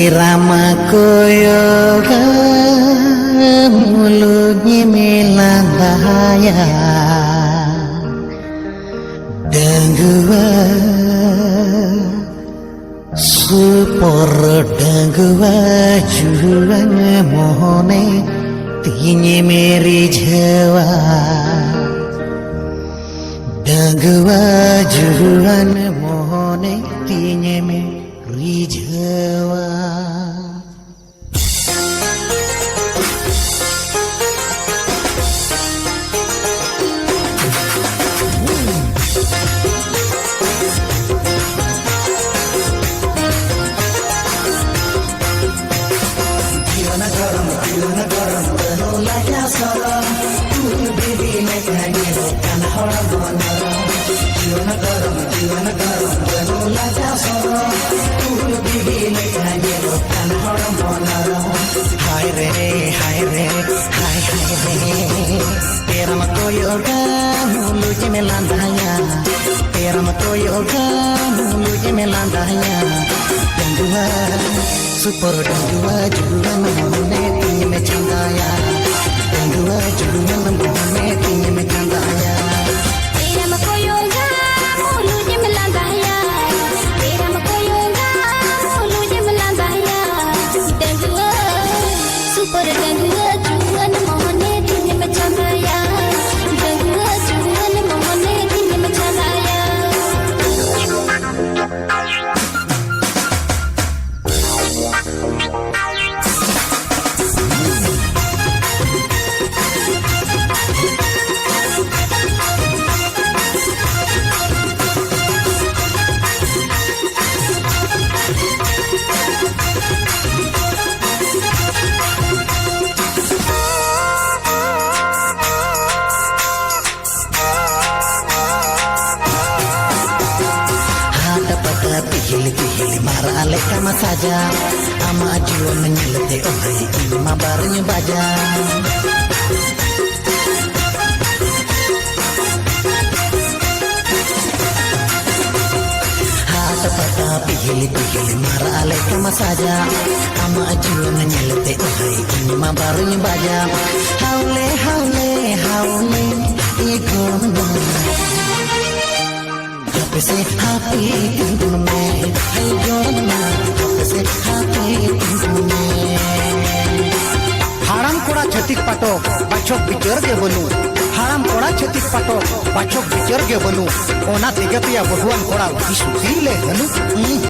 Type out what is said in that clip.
Irama koyoga mulutnya melang bahaya Dengua Supor dengua juang mohone Tinye meri jawa Dengua juang mohone Tinye meri jawa Hai re, तेरा मतो योगा मुझे में लांदाया तेरा मतो योगा मुझे में लांदाया डंडुआ सुपर डंडुआ जुआ मोहने तीन में चंदाया डंडुआ जुआ मोहने तीन में चंदाया तेरा मतो योगा मुझे में लांदाया तेरा मतो योगा मुझे में लांदाया डंडुआ सुपर डंडुआ जुआ मोहने तीन में चंदाया डंडुआ जुआ मोहने तीन में चंदाया Pihil marah alek sama saja ama ajuan menyelete oh hai ini mah barenya baja hata pata pihil marah alek sama saja ama ajuan menyelete oh hai ini mah barenya baja haule igona से हाथी तुम में है जोड़ना से हाथी तुम में हाराम कोड़ा छतिक पाटो बाछक बिचर के बनू हाराम कोड़ा छतिक पाटो बाछक बिचर के बनू ओना तेगतिया भगवान कोड़ा सुशील ले हनु